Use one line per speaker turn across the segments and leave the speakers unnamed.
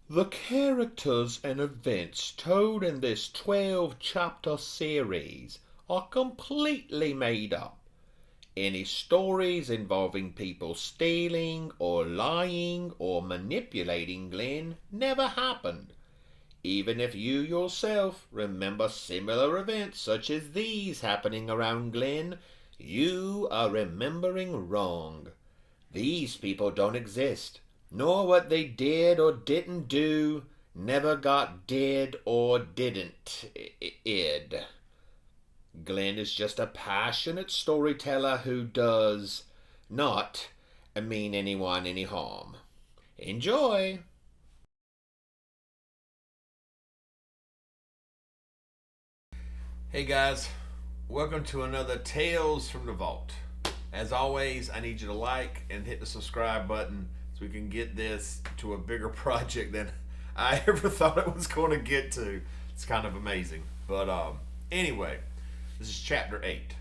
The characters and events told in this 12 chapter series are completely made up. Any stories involving people stealing or lying or manipulating Glenn never happened. Even if you yourself remember similar events such as these happening around Glenn, you are remembering wrong. These people don't exist, nor what they did or didn't do never got did or didn't id. Glenn is just a passionate storyteller who does not mean anyone any harm. Enjoy! Hey guys, welcome to another Tales from the Vault. As always, I need you to like and hit the subscribe button so we can get this to a bigger project than I ever thought it was going to get to. It's kind of amazing. But anyway, this is chapter 8.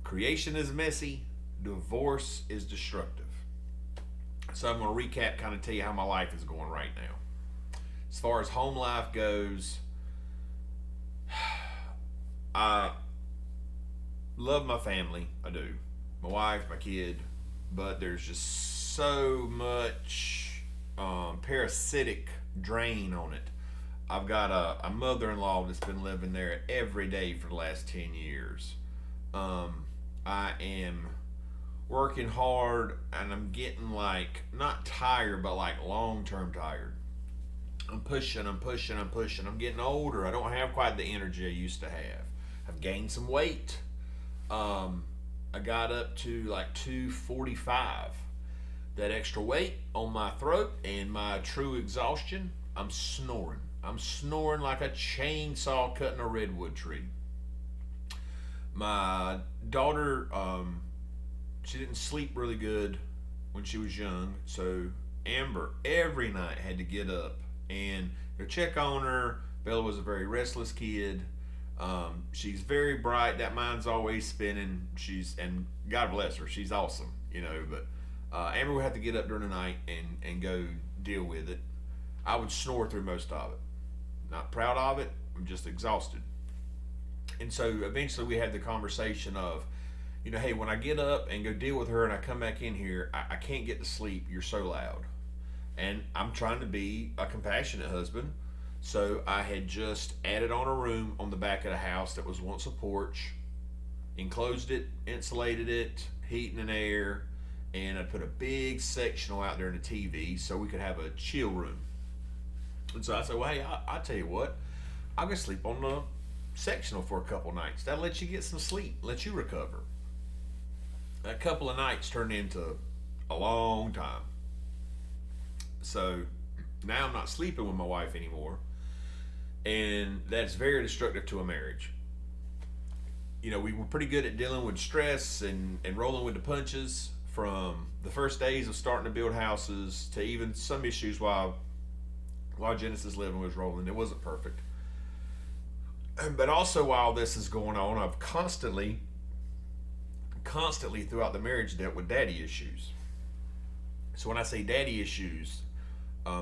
Creation is messy, divorce is destructive. So I'm going to recap, kind of tell you how my life is going right now. As far as home life goes, I love my family. I do. My wife, my kid, but there's just so much parasitic drain on it. I've got a mother-in-law that's been living there every day for the last 10 years. I am working hard and I'm getting like, not tired, but like long-term tired. I'm pushing. I'm getting older. I don't have quite the energy I used to have. I've gained some weight. I got up to like 245. That extra weight on my throat and my true exhaustion, I'm snoring. I'm snoring like a chainsaw cutting a redwood tree. My daughter, she didn't sleep really good when she was young, so Amber every night had to get up and go check on her. Bella was a very restless kid. She's very bright. That mind's always spinning. And God bless her, she's awesome, But Amber would have to get up during the night and go deal with it. I would snore through most of it. Not proud of it. I'm just exhausted. And so eventually we had the conversation of, hey, when I get up and go deal with her and I come back in here, I can't get to sleep. You're so loud. And I'm trying to be a compassionate husband. So I had just added on a room on the back of the house that was once a porch, enclosed it, insulated it, heating and air, and I put a big sectional out there in the TV so we could have a chill room. And so I said, well, hey, I'll tell you what, I'll go sleep on the sectional for a couple nights. That'll let you get some sleep, let you recover. A couple of nights turned into a long time. So now I'm not sleeping with my wife anymore. And that's very destructive to a marriage. We were pretty good at dealing with stress and rolling with the punches from the first days of starting to build houses to even some issues while Genesis Living was rolling. It wasn't perfect. But also while this is going on, I've constantly throughout the marriage dealt with daddy issues. So when I say daddy issues,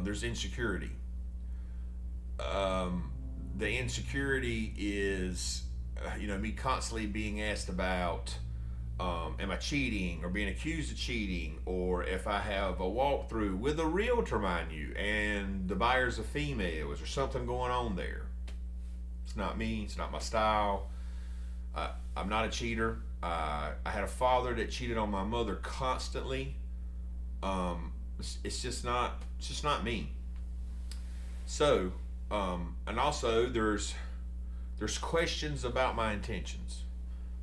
there's insecurity. The insecurity is, me constantly being asked about, am I cheating or being accused of cheating, or if I have a walkthrough with a realtor, mind you, and the buyer's a female, is there something going on there? It's not me. It's not my style. I'm not a cheater. I had a father that cheated on my mother constantly. It's just not me. So, and also there's questions about my intentions.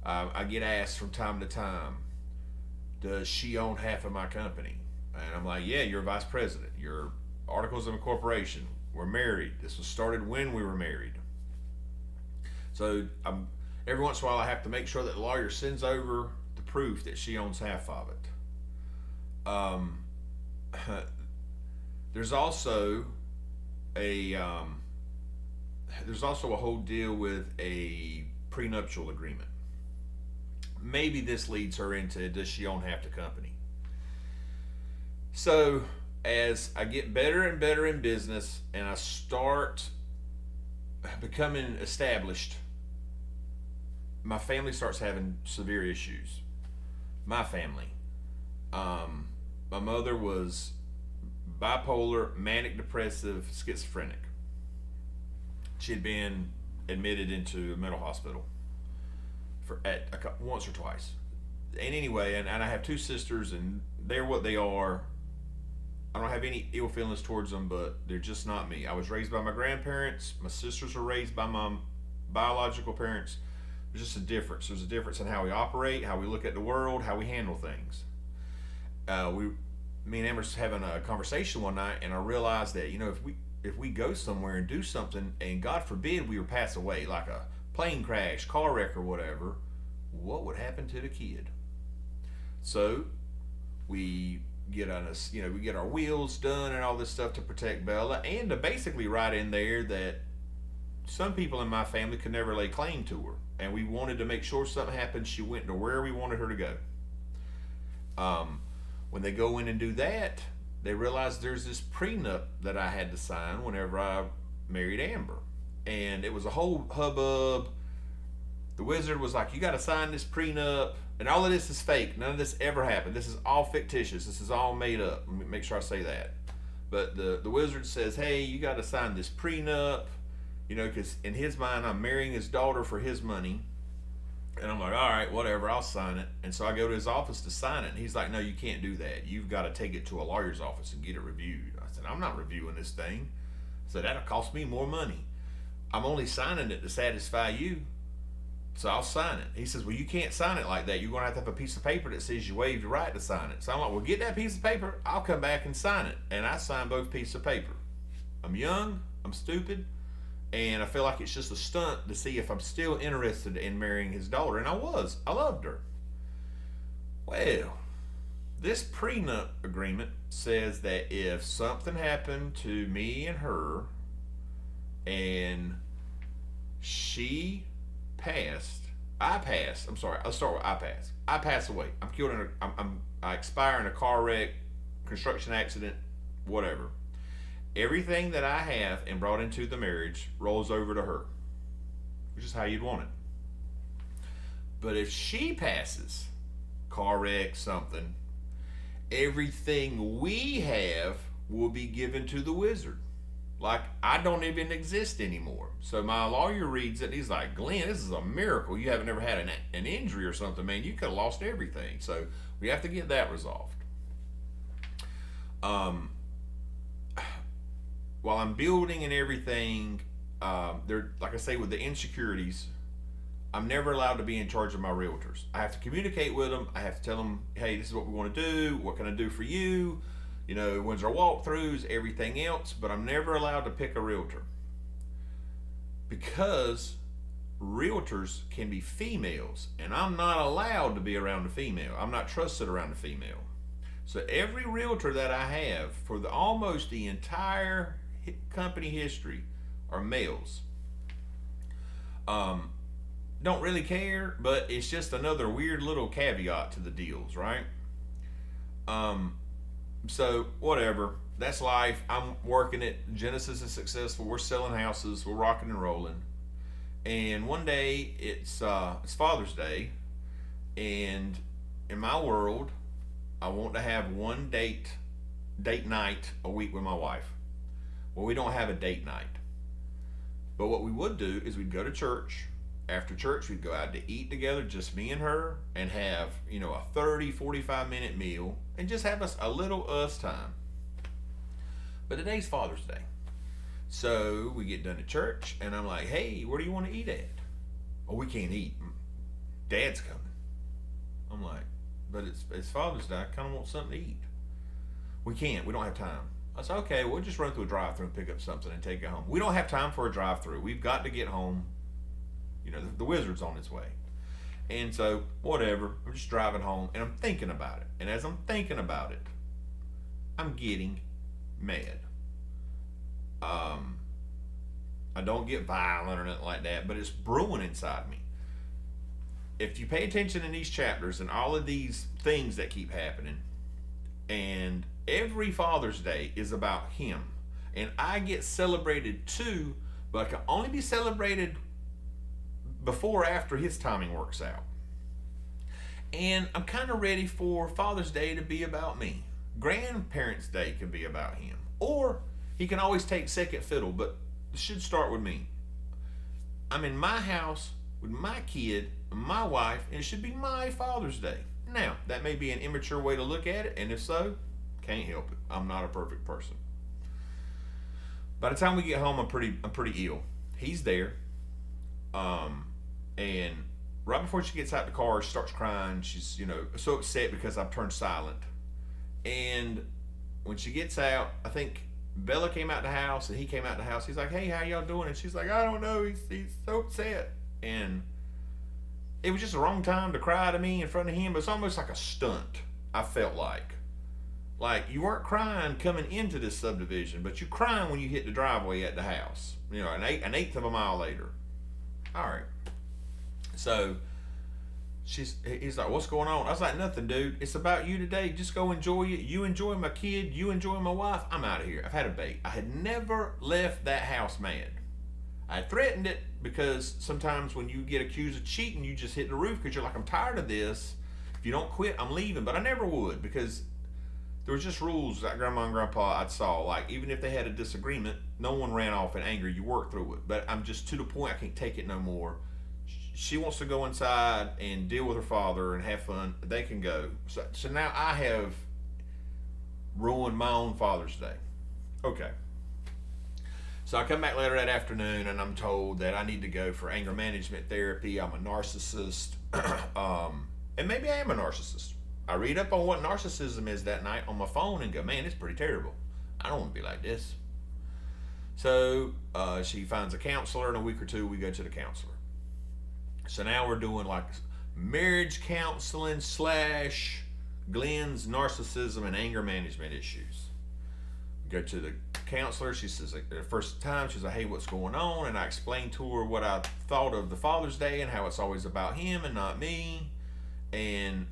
I get asked from time to time, does she own half of my company? And I'm like, yeah, you're a vice president. Your articles of incorporation. We're married. This was started when we were married. So every once in a while I have to make sure that the lawyer sends over the proof that she owns half of it. There's also a whole deal with a prenuptial agreement. Maybe this leads her into, does she own half the company? So as I get better and better in business and I start becoming established, my family starts having severe issues. My family. My mother was bipolar, manic depressive, schizophrenic. She had been admitted into a mental hospital once or twice. And anyway, and I have two sisters, and they're what they are. I don't have any ill feelings towards them, but they're just not me. I was raised by my grandparents. My sisters were raised by my biological parents. There's just a difference. There's a difference in how we operate, how we look at the world, how we handle things. Me and Amber's having a conversation one night, and I realized that if we go somewhere and do something, and God forbid we were pass away, like a plane crash, car wreck, or whatever, what would happen to the kid? So we get we get our wheels done and all this stuff to protect Bella, and to basically write in there that some people in my family could never lay claim to her, and we wanted to make sure something happened, she went to where we wanted her to go. When they go in and do that, they realize there's this prenup that I had to sign whenever I married Amber, and it was a whole hubbub. The wizard was like, "You got to sign this prenup," and all of this is fake. None of this ever happened. This is all fictitious. This is all made up. Let me make sure I say that. But the wizard says, "Hey, you got to sign this prenup," because in his mind, I'm marrying his daughter for his money. And I'm like, all right, whatever, I'll sign it. And so I go to his office to sign it. And he's like, no, you can't do that. You've got to take it to a lawyer's office and get it reviewed. I said, I'm not reviewing this thing. I said, that'll cost me more money. I'm only signing it to satisfy you. So I'll sign it. He says, well, you can't sign it like that. You're going to have a piece of paper that says you waived the right to sign it. So I'm like, well, get that piece of paper. I'll come back and sign it. And I signed both pieces of paper. I'm young. I'm stupid. And I feel like it's just a stunt to see if I'm still interested in marrying his daughter. And I was. I loved her. Well, this prenup agreement says that if something happened to me and her, and she passed, I'm sorry, let's start with I pass away. I'm killed I expire in a car wreck, construction accident, whatever. Everything that I have and brought into the marriage rolls over to her, which is how you'd want it. But if she passes, car wreck, something, everything we have will be given to the wizard. Like, I don't even exist anymore. So my lawyer reads it and he's like, Glenn, this is a miracle. You haven't ever had an injury or something, man. You could have lost everything. So we have to get that resolved. While I'm building and everything, like I say, with the insecurities, I'm never allowed to be in charge of my realtors. I have to communicate with them. I have to tell them, hey, this is what we want to do. What can I do for you? When's our walkthroughs, everything else. But I'm never allowed to pick a realtor, because realtors can be females, and I'm not allowed to be around a female. I'm not trusted around a female. So every realtor that I have for almost the entire company history are males. Don't really care, but it's just another weird little caveat to the deals, right? So whatever, that's life. I'm working it. Genesis is successful. We're selling houses. We're rocking and rolling. And one day it's Father's Day, and in my world, I want to have one date night a week with my wife. Well, we don't have a date night. But what we would do is we'd go to church. After church, we'd go out to eat together, just me and her, and have, a 30, 45-minute meal, and just have a little us time. But today's Father's Day. So we get done at church, and I'm like, hey, where do you want to eat at? Oh, we can't eat. Dad's coming. I'm like, but it's Father's Day. I kind of want something to eat. We can't. We don't have time. I said, okay, we'll just run through a drive-thru and pick up something and take it home. We don't have time for a drive-thru. We've got to get home. The wizard's on its way. And so, whatever. I'm just driving home, and I'm thinking about it. And as I'm thinking about it, I'm getting mad. I don't get violent or nothing like that, but it's brewing inside me. If you pay attention in these chapters and all of these things that keep happening, and Every Father's Day is about him. And I get celebrated too, but I can only be celebrated before or after his timing works out. And I'm kind of ready for Father's Day to be about me. Grandparents' Day can be about him. Or he can always take second fiddle, but it should start with me. I'm in my house with my kid, my wife, and it should be my Father's Day. Now, that may be an immature way to look at it, and if so, can't help it. I'm not a perfect person. By the time we get home, I'm pretty ill. He's there, and right before she gets out the car, she starts crying. She's so upset because I've turned silent. And when she gets out, I think Bella came out the house and he came out the house. He's like, "Hey, how y'all doing?" And she's like, "I don't know. He's so upset." And it was just the wrong time to cry to me in front of him. It's almost like a stunt. I felt like you weren't crying coming into this subdivision, but you're crying when you hit the driveway at the house. An eighth of a mile later. All right. So he's like, "What's going on?" I was like, "Nothing, dude. It's about you today. Just go enjoy it. You enjoy my kid. You enjoy my wife. I'm out of here. I've had a bait." I had never left that house mad. I threatened it because sometimes when you get accused of cheating, you just hit the roof because you're like, "I'm tired of this. If you don't quit, I'm leaving." But I never would, because there was just rules that Grandma and Grandpa I saw. Like, even if they had a disagreement, no one ran off in anger. You work through it. But I'm just to the point I can't take it no more. She wants to go inside and deal with her father and have fun. They can go. So now I have ruined my own Father's Day. Okay. So I come back later that afternoon and I'm told that I need to go for anger management therapy. I'm a narcissist. And maybe I am a narcissist. I read up on what narcissism is that night on my phone and go, "Man, it's pretty terrible. I don't want to be like this." So she finds a counselor. In a week or two, we go to the counselor. So now we're doing like marriage counseling / Glenn's narcissism and anger management issues. We go to the counselor. She says, the first time, she's like, "Hey, what's going on?" And I explained to her what I thought of the Father's Day and how it's always about him and not me. And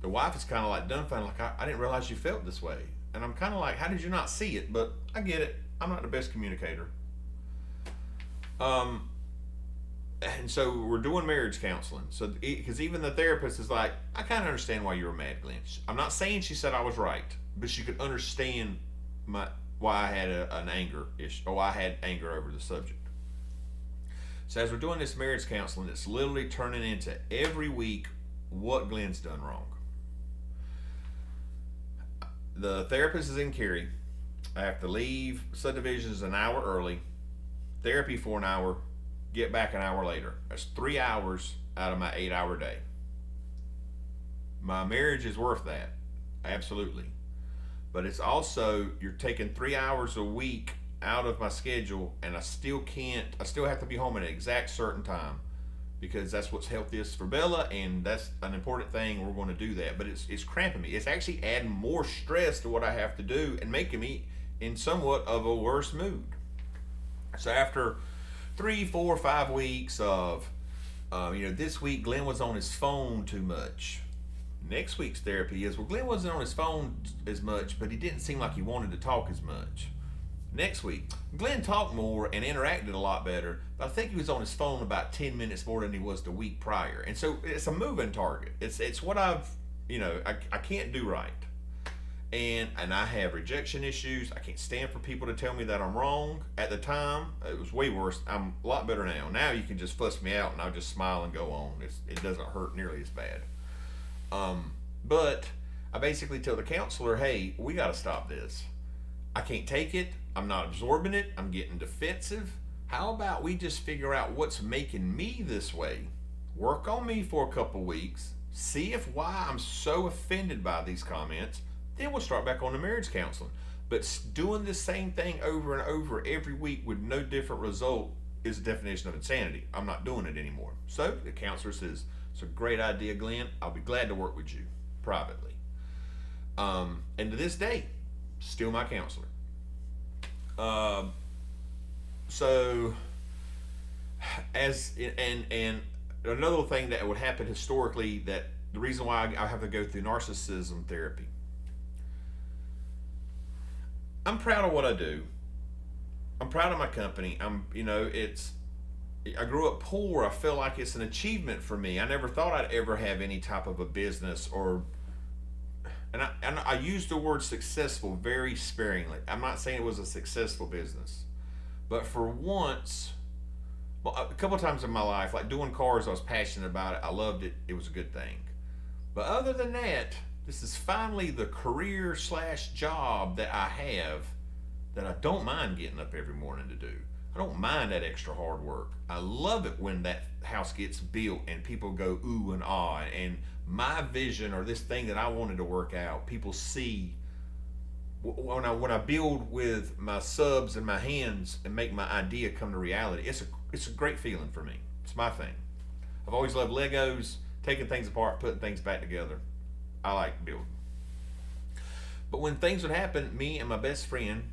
the wife is kind of like dumbfounded, like, I didn't realize you felt this way. And I'm kind of like, how did you not see it? But I get it. I'm not the best communicator. And so we're doing marriage counseling. So, because even the therapist is like, "I kind of understand why you were mad, Glenn." I'm not saying she said I was right, but she could understand why I had an anger issue, or I had anger over the subject. So as we're doing this marriage counseling, it's literally turning into every week what Glenn's done wrong. The therapist is in Cary. I have to leave subdivisions an hour early, therapy for an hour, get back an hour later. That's 3 hours out of my 8-hour day. My marriage is worth that, absolutely. But it's also, you're taking 3 hours a week out of my schedule, and I still have to be home at an exact certain time, because that's what's healthiest for Bella, and that's an important thing. We're going to do that. But it's cramping me. It's actually adding more stress to what I have to do and making me in somewhat of a worse mood. So after 3, 4, 5 weeks of, this week Glenn was on his phone too much. Next week's therapy is, well, Glenn wasn't on his phone as much, but he didn't seem like he wanted to talk as much. Next week, Glenn talked more and interacted a lot better, but I think he was on his phone about 10 minutes more than he was the week prior. And so it's a moving target. It's what I can't do right. And I have rejection issues. I can't stand for people to tell me that I'm wrong. At the time, it was way worse. I'm a lot better now. Now you can just fuss me out and I'll just smile and go on. It doesn't hurt nearly as bad. But I basically tell the counselor, "Hey, we got to stop this. I can't take it. I'm not absorbing it. I'm getting defensive. How about we just figure out what's making me this way, work on me for a couple weeks, see if why I'm so offended by these comments, then we'll start back on the marriage counseling." But doing the same thing over and over every week with no different result is the definition of insanity. I'm not doing it anymore. So the counselor says, "It's a great idea, Glenn. I'll be glad to work with you privately." And to this day, still my counselor. So and another thing that would happen historically, that the reason why I have to go through narcissism therapy, I'm proud of what I do. I'm proud of my company. I grew up poor. I feel like it's an achievement for me. I never thought I'd ever have any type of a business and I use the word successful very sparingly. I'm not saying it was a successful business, but for once, well, a couple of times in my life, like doing cars, I was passionate about it. I loved it. It was a good thing. But other than that, this is finally the career slash job that I have that I don't mind getting up every morning to do. I don't mind that extra hard work. I love it when that house gets built and people go ooh and ah, and my vision or this thing that I wanted to work out, people see when I build with my subs and my hands and make my idea come to reality. It's a great feeling for me. It's my thing. I've always loved Legos, taking things apart, putting things back together. I like building. But when things would happen, me and my best friend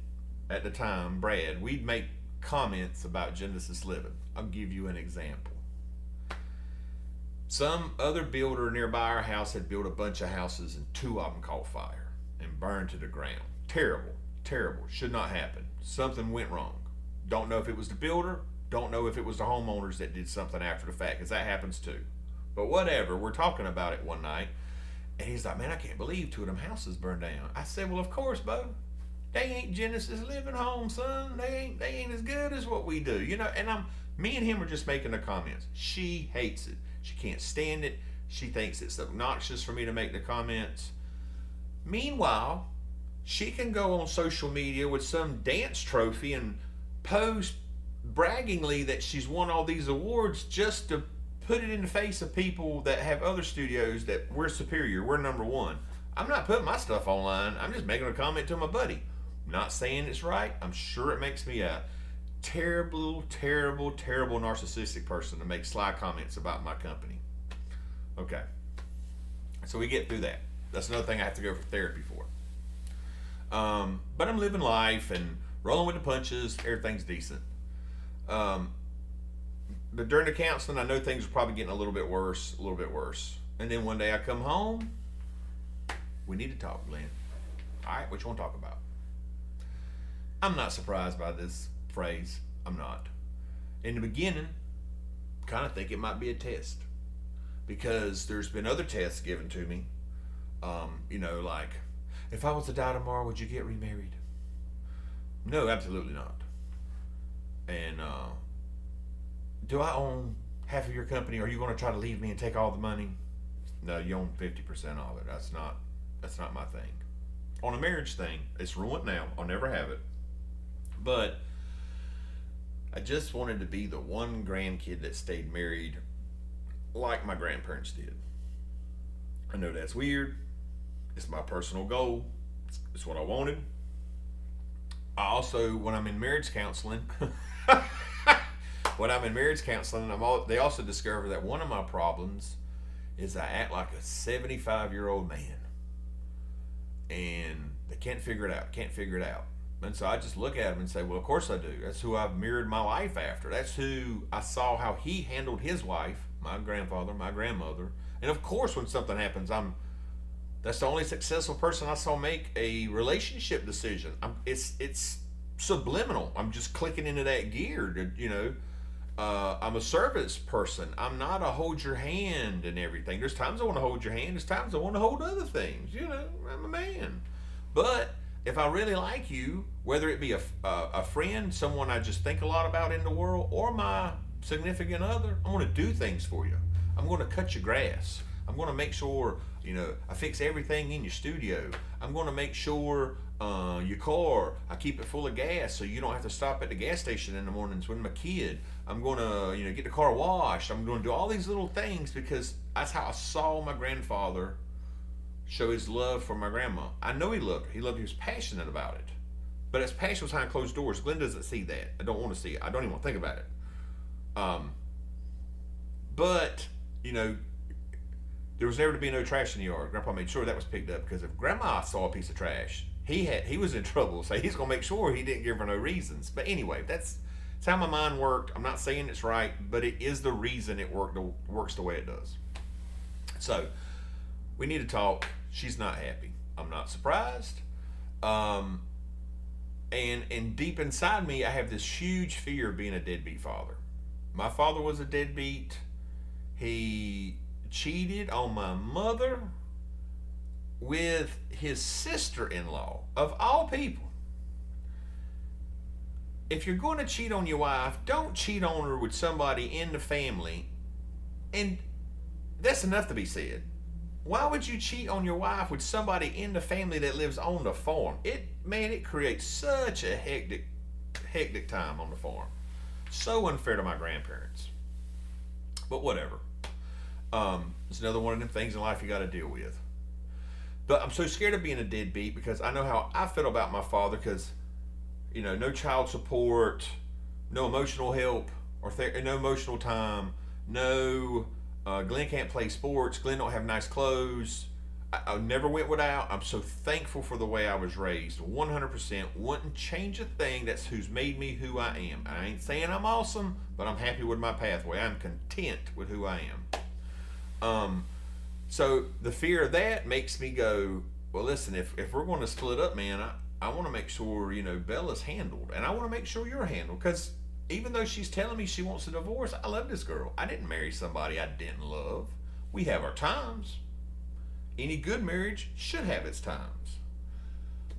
at the time, Brad, we'd make comments about Genesis Living. I'll give you an example. Some other builder nearby our house had built a bunch of houses and 2 of them caught fire and burned to the ground. Terrible, terrible. Should not happen. Something went wrong. Don't know if it was the builder. Don't know if it was the homeowners that did something after the fact, because that happens too. But whatever, we're talking about it one night, and he's like, man, I can't believe 2 of them houses burned down. I said, well, of course, Bo. They ain't Genesis Living Home, son. They ain't as good as what we do. And me and him are just making the comments. She hates it. She can't stand it. She thinks it's obnoxious for me to make the comments. Meanwhile, she can go on social media with some dance trophy and post braggingly that she's won all these awards just to put it in the face of people that have other studios that we're superior, we're number one. I'm not putting my stuff online. I'm just making a comment to my buddy. Not saying it's right. I'm sure it makes me a terrible, terrible, terrible narcissistic person to make sly comments about my company. Okay. So we get through that. That's another thing I have to go for therapy for. But I'm living life and rolling with the punches. Everything's decent. But during the counseling, I know things are probably getting a little bit worse. And then one day I come home. We need to talk, Glenn. All right, what you want to talk about? I'm not surprised by this phrase. I'm not. In the beginning, kind of think it might be a test, because there's been other tests given to me. Like, if I was to die tomorrow, would you get remarried? No, absolutely not. And do I own half of your company? Are you going to try to leave me and take all the money? No, you own 50% of it. That's not my thing. On a marriage thing, it's ruined now. I'll never have it. But I just wanted to be the one grandkid that stayed married like my grandparents did. I know that's weird. It's my personal goal. It's what I wanted. I also, when I'm in marriage counseling, they also discover that one of my problems is I act like a 75-year-old man. And they can't figure it out. And so I just look at them and say, well, of course I do. That's who I've mirrored my life after. That's who I saw how he handled his wife, my grandfather, my grandmother. And of course, when something happens, that's the only successful person I saw make a relationship decision. It's subliminal. I'm just clicking into that gear. I'm a service person. I'm not a hold your hand and everything. There's times I want to hold your hand. There's times I want to hold other things. I'm a man. But if I really like you, whether it be a friend, someone I just think a lot about in the world, or my significant other, I'm going to do things for you. I'm going to cut your grass. I'm going to make sure, I fix everything in your studio. I'm going to make sure your car, I keep it full of gas so you don't have to stop at the gas station in the mornings with my kid. I'm going to, get the car washed. I'm going to do all these little things because that's how I saw my grandfather show his love for my grandma. I know he loved her. He was passionate about it. But his passion was behind closed doors. Glenn doesn't see that. I don't want to see it. I don't even want to think about it. But, there was never to be no trash in the yard. Grandpa made sure that was picked up, because if Grandma saw a piece of trash, he was in trouble. So he's going to make sure he didn't give her no reasons. But anyway, that's how my mind worked. I'm not saying it's right, but it is the reason it works the way it does. So we need to talk. She's not happy. I'm not surprised. And deep inside me, I have this huge fear of being a deadbeat father. My father was a deadbeat. He cheated on my mother with his sister-in-law, of all people. If you're going to cheat on your wife, don't cheat on her with somebody in the family. And that's enough to be said. Why would you cheat on your wife with somebody in the family that lives on the farm? It creates such a hectic time on the farm. So unfair to my grandparents. But whatever. It's another one of them things in life you got to deal with. But I'm so scared of being a deadbeat because I know how I feel about my father, because, no child support, no emotional help, or no emotional time, no, Glenn can't play sports, Glenn don't have nice clothes. I never went without. I'm so thankful for the way I was raised. 100%. Wouldn't change a thing. That's who's made me who I am. I ain't saying I'm awesome, but I'm happy with my pathway. I'm content with who I am. So the fear of that makes me go, well, listen, if we're going to split up, man, I want to make sure, Bella's handled. And I want to make sure you're handled. Because even though she's telling me she wants a divorce, I love this girl. I didn't marry somebody I didn't love. We have our times. Any good marriage should have its times.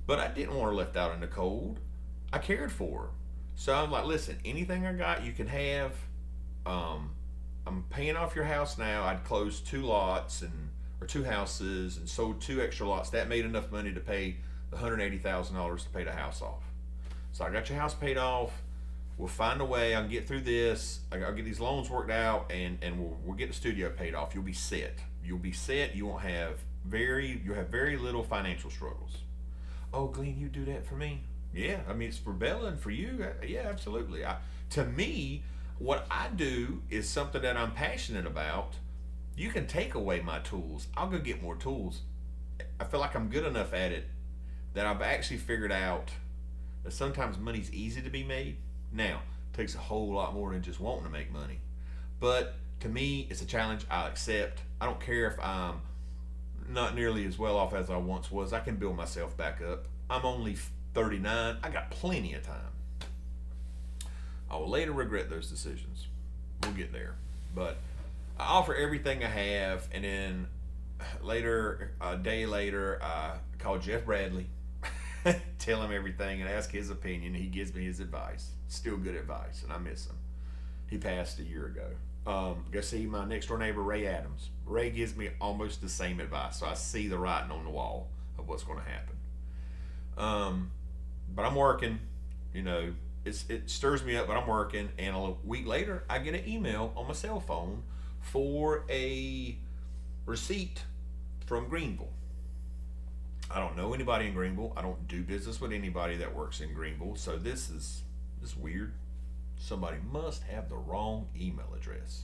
But I didn't want her left out in the cold. I cared for her. So I'm like, listen, anything I got, you can have. I'm paying off your house now. I'd closed 2 lots or 2 houses and sold 2 extra lots. That made enough money to pay the $180,000 to pay the house off. So I got your house paid off. We'll find a way. I'll get through this. I'll get these loans worked out, and we'll get the studio paid off. You'll be set. You'll be set. You'll have very little financial struggles. Oh, Glenn, you do that for me? Yeah, I mean, it's for Bella and for you. Yeah, absolutely. To me, what I do is something that I'm passionate about. You can take away my tools. I'll go get more tools. I feel like I'm good enough at it that I've actually figured out that sometimes money's easy to be made. Now, it takes a whole lot more than just wanting to make money. But to me, it's a challenge I'll accept. I don't care if I'm not nearly as well off as I once was. I can build myself back up. I'm only 39. I got plenty of time. I will later regret those decisions. We'll get there. But I offer everything I have, and then later, a day later, I call Jeff Bradley, tell him everything, and ask his opinion. He gives me his advice. Still good advice, and I miss him. He passed a year ago. Go see my next door neighbor, Ray Adams. Ray gives me almost the same advice, so I see the writing on the wall of what's going to happen. But I'm working, it stirs me up, but I'm working, and a week later, I get an email on my cell phone for a receipt from Greenville. I don't know anybody in Greenville. I don't do business with anybody that works in Greenville, so this is weird. Somebody must have the wrong email address.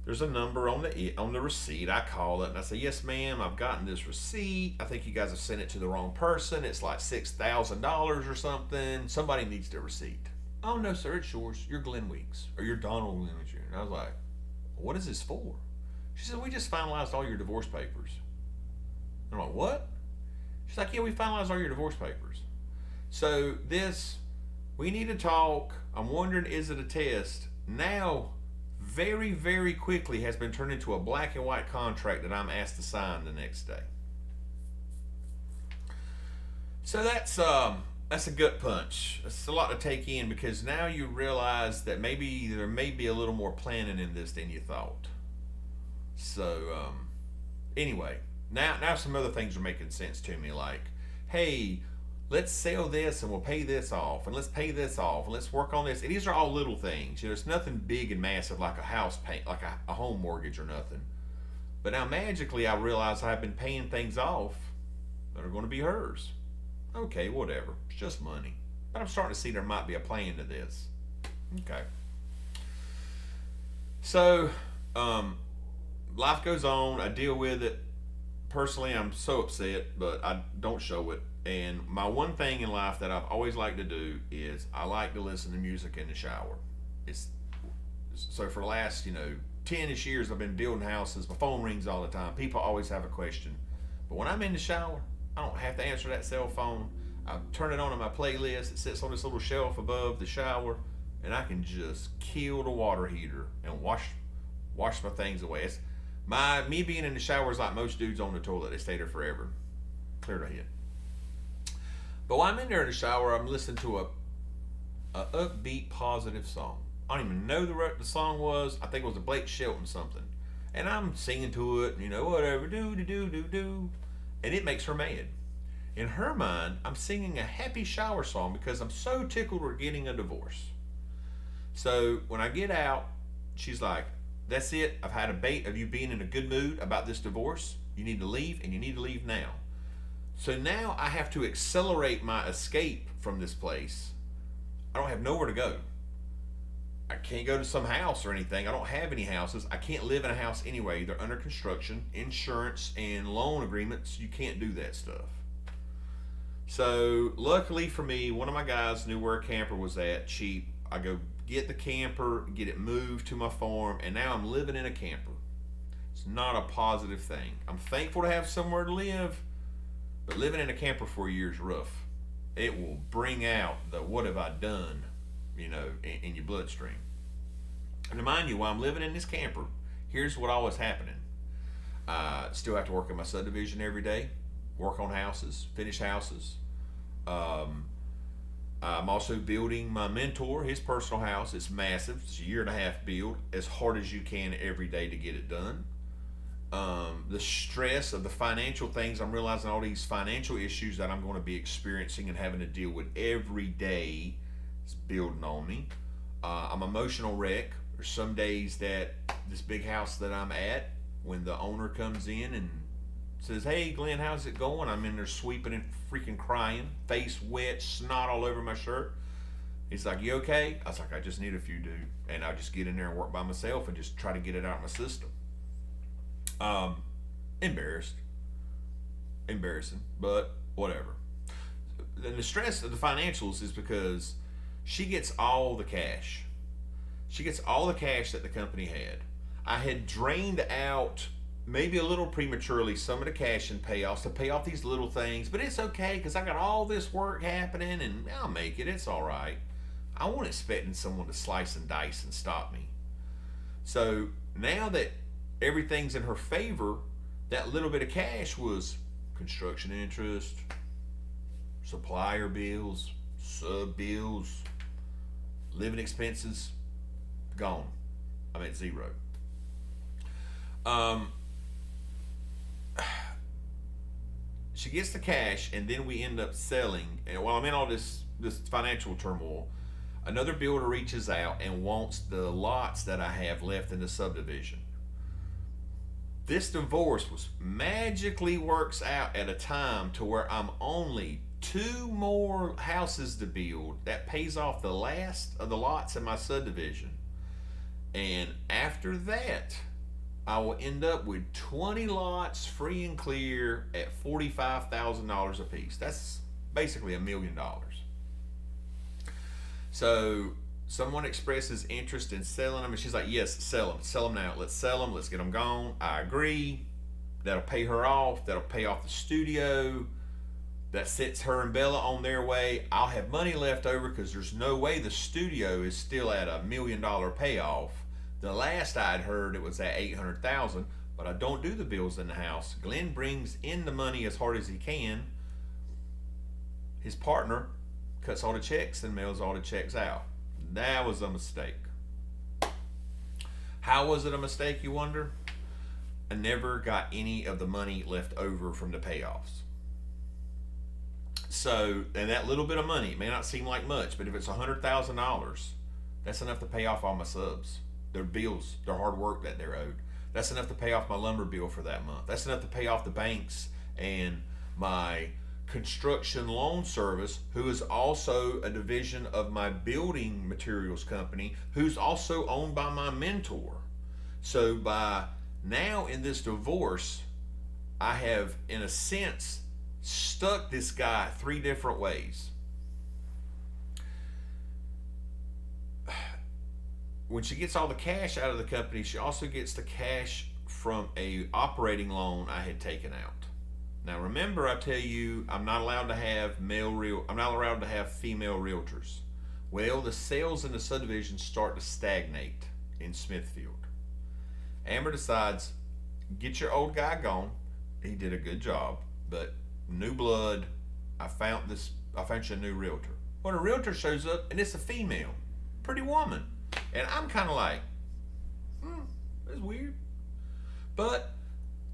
There's a number on the receipt. I call it and I say, yes, ma'am, I've gotten this receipt. I think you guys have sent it to the wrong person. It's like $6,000 or something. Somebody needs the receipt. Oh, no, sir, it's yours. You're Glenn Weeks, or you're Donald Glenn Weeks. And I was like, what is this for? She said, we just finalized all your divorce papers. I'm like, what? She's like, yeah, we finalized all your divorce papers. So we need to talk. I'm wondering, is it a test? Now, very, very quickly has been turned into a black and white contract that I'm asked to sign the next day. So that's a gut punch. It's a lot to take in, because now you realize that maybe there may be a little more planning in this than you thought. So anyway, now some other things are making sense to me, like, hey, let's sell this and we'll pay this off, and let's pay this off, and let's work on this. And these are all little things. It's nothing big and massive like a house payment, like a home mortgage or nothing. But now magically I realize I've been paying things off that are going to be hers. Okay, whatever. It's just money. But I'm starting to see there might be a plan to this. Okay. So, life goes on. I deal with it. Personally, I'm so upset, but I don't show it. And my one thing in life that I've always liked to do is I like to listen to music in the shower. So for the last, 10-ish years I've been building houses. My phone rings all the time. People always have a question. But when I'm in the shower, I don't have to answer that cell phone. I turn it on in my playlist. It sits on this little shelf above the shower, and I can just kill the water heater and wash my things away. It's me being in the shower is like most dudes on the toilet. They stay there forever. Clear to head. But while I'm in there in the shower, I'm listening to a upbeat, positive song. I don't even know the song was. I think it was a Blake Shelton something. And I'm singing to it, whatever, do. And it makes her mad. In her mind, I'm singing a happy shower song because I'm so tickled we're getting a divorce. So when I get out, she's like, that's it. I've had a bait of you being in a good mood about this divorce. You need to leave, and you need to leave now. So now I have to accelerate my escape from this place. I don't have nowhere to go. I can't go to some house or anything. I don't have any houses. I can't live in a house anyway. They're under construction, insurance, and loan agreements. You can't do that stuff. So luckily for me, one of my guys knew where a camper was at cheap. I go get the camper, get it moved to my farm, and now I'm living in a camper. It's not a positive thing. I'm thankful to have somewhere to live, but living in a camper for a year is rough. It will bring out the what have I done, in your bloodstream. And to remind you, while I'm living in this camper, here's what always happening. I still have to work in my subdivision every day, work on houses, finish houses. I'm also building my mentor, his personal house. It's massive. It's a 1.5 year build, as hard as you can every day to get it done. The stress of the financial things, I'm realizing all these financial issues that I'm going to be experiencing and having to deal with every day is building on me. I'm emotional wreck. There's some days that this big house that I'm at, when the owner comes in and says, hey Glenn, how's it going? I'm in there sweeping and freaking crying, face wet, snot all over my shirt. He's like, you okay? I was like, I just need a few, dude. And I just get in there and work by myself and just try to get it out of my system. Embarrassing, but whatever. And the stress of the financials is because she gets all the cash. She gets all the cash that the company had. I had drained out, maybe a little prematurely, some of the cash and payoffs to pay off these little things, but it's okay because I got all this work happening and I'll make it. It's all right. I wasn't expecting someone to slice and dice and stop me. So now that everything's in her favor, that little bit of cash was construction interest, supplier bills, sub bills, living expenses, gone. I'm at zero. She gets the cash, and then we end up selling. And while I'm in all this financial turmoil, another builder reaches out and wants the lots that I have left in the subdivision. This divorce magically works out at a time to where I'm only 2 more houses to build. That pays off the last of the lots in my subdivision. And after that, I will end up with 20 lots free and clear at $45,000 a piece. That's basically $1 million. So someone expresses interest in selling them, and she's like, yes, sell them now. Let's sell them. Let's get them gone. I agree. That'll pay her off. That'll pay off the studio. That sets her and Bella on their way. I'll have money left over because there's no way the studio is still at $1 million payoff. The last I'd heard it was at $800,000, but I don't do the bills in the house. Glenn brings in the money as hard as he can. His partner cuts all the checks and mails all the checks out. That was a mistake. How was it a mistake, you wonder? I never got any of the money left over from the payoffs. So, and that little bit of money, it may not seem like much, but if it's $100,000, that's enough to pay off all my subs. Their bills, their hard work that they're owed. That's enough to pay off my lumber bill for that month. That's enough to pay off the banks and my construction loan service, who is also a division of my building materials company, who's also owned by my mentor. So by now in this divorce, I have, in a sense, stuck this guy 3 different ways. When she gets all the cash out of the company, she also gets the cash from a operating loan I had taken out. Now remember, I tell you, I'm not allowed to have I'm not allowed to have female realtors. Well, the sales in the subdivision start to stagnate in Smithfield. Amber decides, get your old guy gone. He did a good job, but new blood. I found you a new realtor. Well, a realtor shows up and it's a female, pretty woman, and I'm kind of like, that's weird. But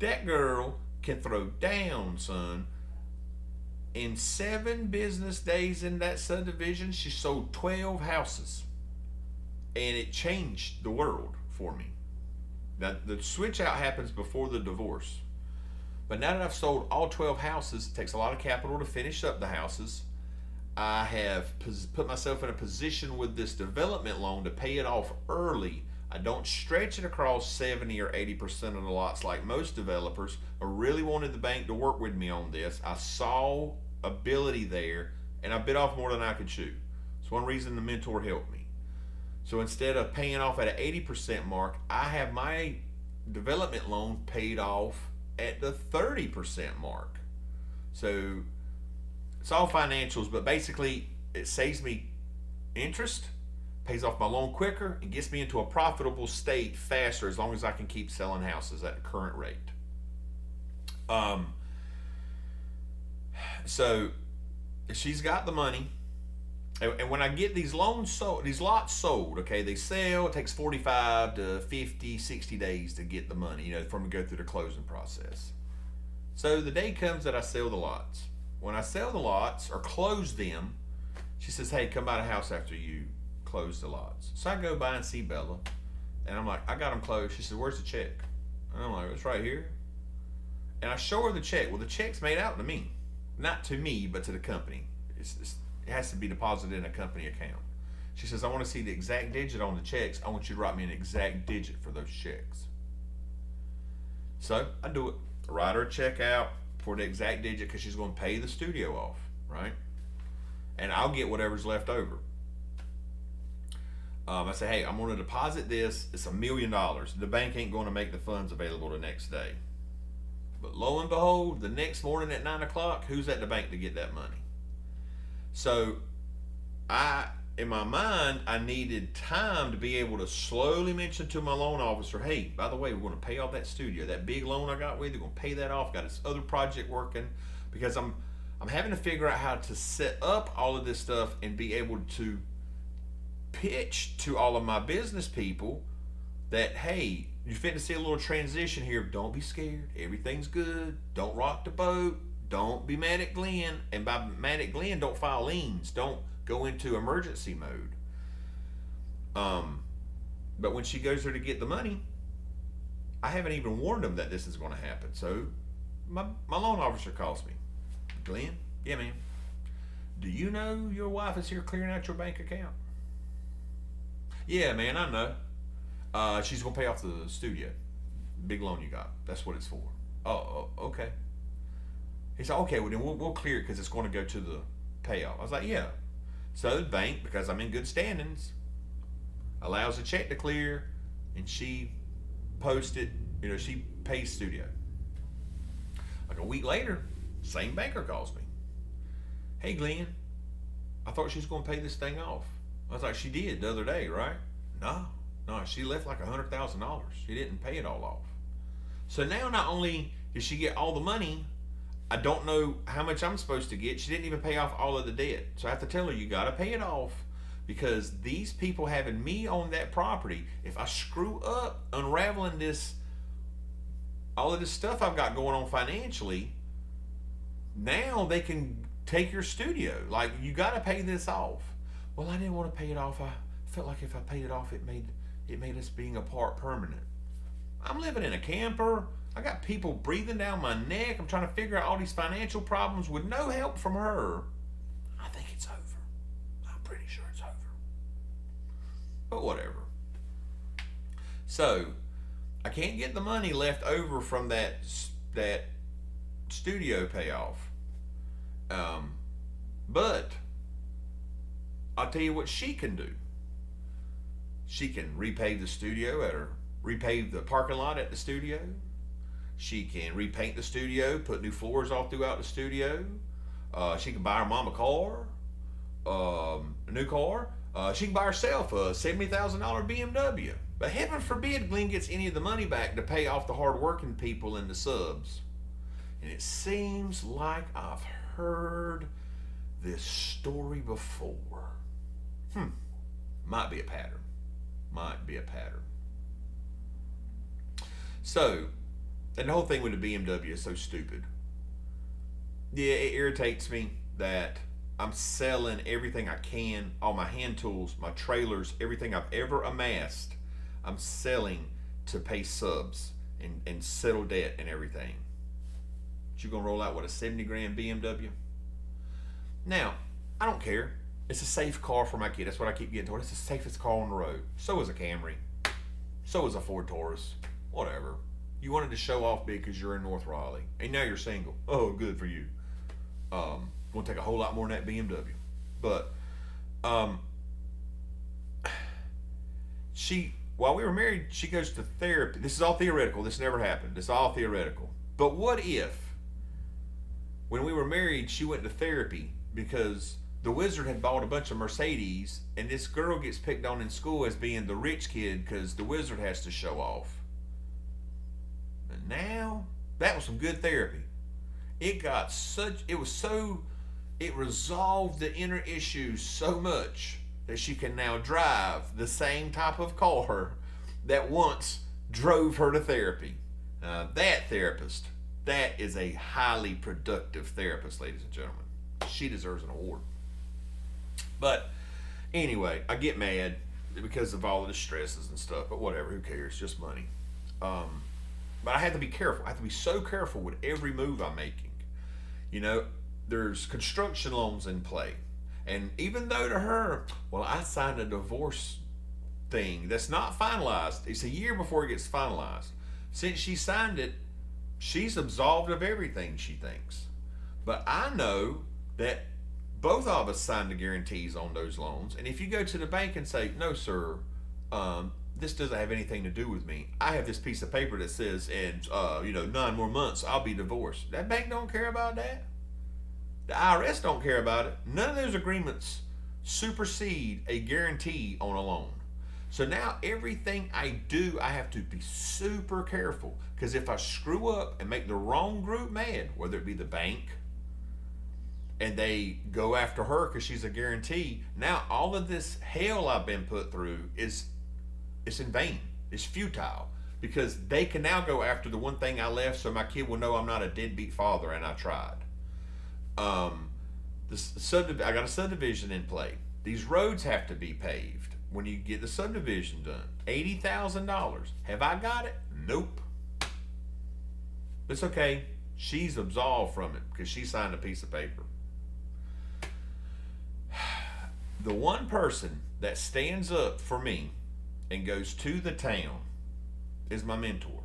that girl can throw down, son. In 7 business days in that subdivision, she sold 12 houses. And it changed the world for me. Now, the switch out happens before the divorce. But now that I've sold all 12 houses, it takes a lot of capital to finish up the houses. I have put myself in a position with this development loan to pay it off early. I don't stretch it across 70 or 80% of the lots like most developers. I really wanted the bank to work with me on this. I saw ability there, and I bit off more than I could chew. It's one reason the mentor helped me. So instead of paying off at an 80% mark, I have my development loan paid off at the 30% mark. So it's all financials, but basically it saves me interest, pays off my loan quicker, and gets me into a profitable state faster as long as I can keep selling houses at the current rate. So she's got the money, and when I get these loans sold, these lots sold, okay, they sell. It takes 45 to 50, 60 days to get the money, from to go through the closing process. So the day comes that I sell the lots. When I sell the lots or close them, she says, hey, come by the house after you close the lots. So I go by and see Bella, and I'm like, I got them closed. She said, where's the check? And I'm like, it's right here. And I show her the check. Well, the check's made out to me. Not to me, but to the company. It has to be deposited in a company account. She says, I want to see the exact digit on the checks. I want you to write me an exact digit for those checks. So I do it. I write her a check out for the exact digit because she's going to pay the studio off, right? And I'll get whatever's left over. I say, hey, I'm going to deposit this. It's $1 million. The bank ain't going to make the funds available the next day. But lo and behold, the next morning at 9 o'clock, who's at the bank to get that money? So in my mind, I needed time to be able to slowly mention to my loan officer, hey, by the way, we're going to pay off that studio. That big loan I got with, they're going to pay that off. Got this other project working, because I'm having to figure out how to set up all of this stuff and be able to pitch to all of my business people that, hey, you're fitting to see a little transition here. Don't be scared. Everything's good. Don't rock the boat. Don't be mad at Glenn. And by mad at Glenn, don't file liens. Don't go into emergency mode. But when she goes there to get the money, I haven't even warned them that this is going to happen. So my loan officer calls me. Glenn? Yeah, man. Do you know your wife is here clearing out your bank account? Yeah, man, I know. She's going to pay off the studio. Big loan you got. That's what it's for. Oh, okay. He said, okay, well then we'll clear it because it's going to go to the payoff. I was like, yeah. So the bank, because I'm in good standings, allows the check to clear, and she posts it, she pays studio. Like a week later, same banker calls me. Hey, Glenn, I thought she was going to pay this thing off. I was like, she did the other day, right? No, she left like $100,000. She didn't pay it all off. So now not only did she get all the money, I don't know how much I'm supposed to get. She didn't even pay off all of the debt. So I have to tell her, you got to pay it off, because these people having me on that property, if I screw up unraveling all of this stuff I've got going on financially, now they can take your studio. Like, you got to pay this off. Well, I didn't want to pay it off. I felt like if I paid it off, it made us being apart permanent. I'm living in a camper. I got people breathing down my neck. I'm trying to figure out all these financial problems with no help from her. I think it's over. I'm pretty sure it's over. But whatever. So, I can't get the money left over from that studio payoff. But I'll tell you what she can do. She can repave the studio repave the parking lot at the studio. She can repaint the studio, put new floors all throughout the studio. She can buy her mom a car, a new car. She can buy herself a $70,000 BMW. But heaven forbid Glenn gets any of the money back to pay off the hard-working people and the subs. And it seems like I've heard this story before. Might be a pattern. Might be a pattern. So, and the whole thing with the BMW is so stupid. Yeah, it irritates me that I'm selling everything I can, all my hand tools, my trailers, everything I've ever amassed. I'm selling to pay subs and settle debt and everything. But you're gonna roll out with a 70 grand BMW? Now, I don't care. It's a safe car for my kid. That's what I keep getting told. It's the safest car on the road. So is a Camry. So is a Ford Taurus. Whatever. You wanted to show off big because you're in North Raleigh. And now you're single. Oh, good for you. Gonna take a whole lot more than that BMW. But while we were married, she goes to therapy. This is all theoretical. This never happened. It's all theoretical. But what if, when we were married, she went to therapy because the Wizard had bought a bunch of Mercedes, and this girl gets picked on in school as being the rich kid because the Wizard has to show off. And now, that was some good therapy. It resolved the inner issues so much that she can now drive the same type of car that once drove her to therapy. That therapist, that is a highly productive therapist, ladies and gentlemen. She deserves an award. But anyway, I get mad because of all of the stresses and stuff, but whatever, who cares? Just money. But I have to be careful. I have to be so careful with every move I'm making. You know, there's construction loans in play. And even though to her, well, I signed a divorce thing that's not finalized. It's a year before it gets finalized. Since she signed it, she's absolved of everything, she thinks. But I know that both of us signed the guarantees on those loans. And if you go to the bank and say, no, sir, this doesn't have anything to do with me. I have this piece of paper that says, in 9 more months, I'll be divorced. That bank don't care about that. The IRS don't care about it. None of those agreements supersede a guarantee on a loan. So now everything I do, I have to be super careful. Because if I screw up and make the wrong group mad, whether it be the bank, and they go after her because she's a guarantee, now all of this hell I've been put through it's in vain. It's futile. Because they can now go after the one thing I left so my kid will know I'm not a deadbeat father and I tried. I got a subdivision in play. These roads have to be paved when you get the subdivision done. $80,000. Have I got it? Nope. It's okay. She's absolved from it because she signed a piece of paper. The one person that stands up for me and goes to the town is my mentor.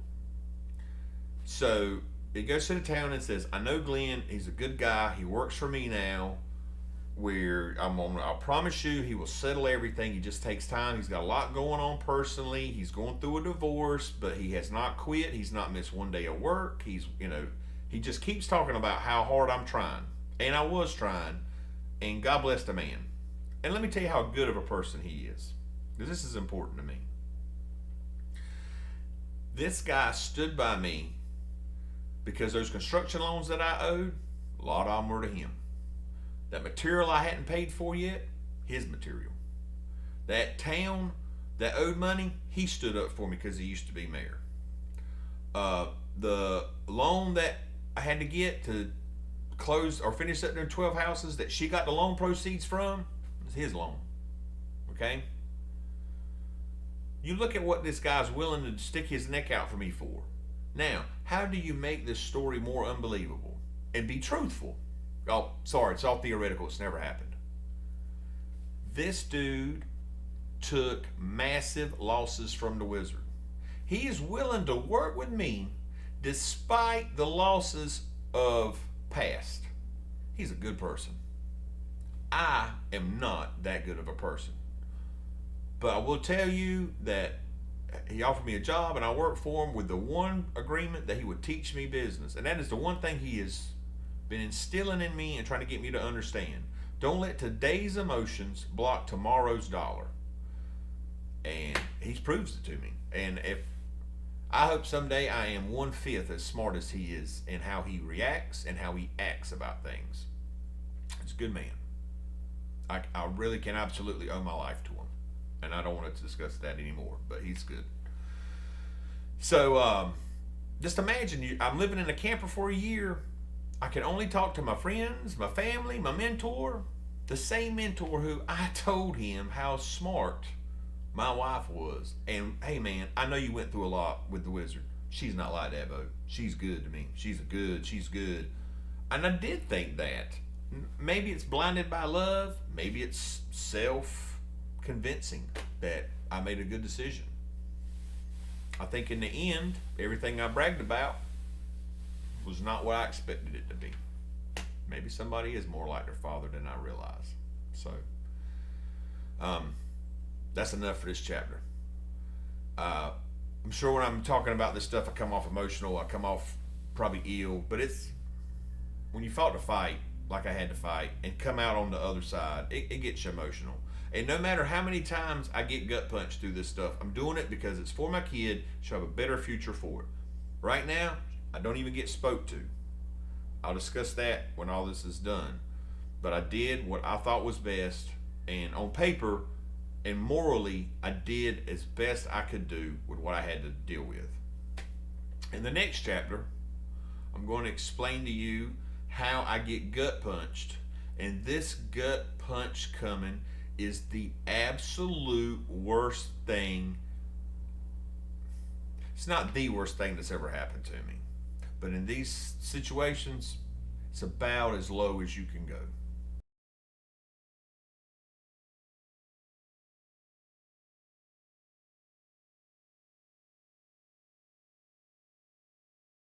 So it goes to the town and says, I know Glenn, he's a good guy, he works for me now, I'll promise you he will settle everything. He just takes time. He's got a lot going on personally. He's going through a divorce, but he has not quit. He's not missed one day of work. He just keeps talking about how hard I'm trying. And I was trying, and God bless the man. And let me tell you how good of a person he is, because this is important to me. This guy stood by me because those construction loans that I owed, a lot of them were to him. That material I hadn't paid for yet, his material. That town that owed money, he stood up for me because he used to be mayor. The loan that I had to get to close or finish up their 12 houses that she got the loan proceeds from, was his loan. Okay? You look at what this guy's willing to stick his neck out for me for. Now, how do you make this story more unbelievable and be truthful? Oh, sorry, it's all theoretical. It's never happened. This dude took massive losses from the Wizard. He is willing to work with me despite the losses of past. He's a good person. I am not that good of a person. But I will tell you that he offered me a job, and I worked for him with the one agreement that he would teach me business. And that is the one thing he has been instilling in me and trying to get me to understand. Don't let today's emotions block tomorrow's dollar. And he proves it to me. And if I hope someday I am 1/5 as smart as he is in how he reacts and how he acts about things. He's a good man. I really can absolutely owe my life to him. And I don't want to discuss that anymore, but he's good. So just imagine I'm living in a camper for a year. I can only talk to my friends, my family, my mentor, the same mentor who I told him how smart my wife was. And hey man, I know you went through a lot with the wizard. She's not like that, Bo. She's good to me. She's good. And I did think that. Maybe it's blinded by love. Maybe it's self-convincing that I made a good decision. I think in the end, everything I bragged about was not what I expected it to be. Maybe somebody is more like their father than I realize. So, that's enough for this chapter. I'm sure when I'm talking about this stuff, I come off emotional. I come off probably ill. But it's when you fought to fight, like I had to fight, and come out on the other side, it gets you emotional. And no matter how many times I get gut punched through this stuff, I'm doing it because it's for my kid. She'll have a better future for it. Right now, I don't even get spoke to. I'll discuss that when all this is done. But I did what I thought was best, and on paper and morally, I did as best I could do with what I had to deal with. In the next chapter, I'm going to explain to you how I get gut punched. And this gut punch coming is the absolute worst thing. It's not the worst thing that's ever happened to me. But in these situations, it's about as low as you can go.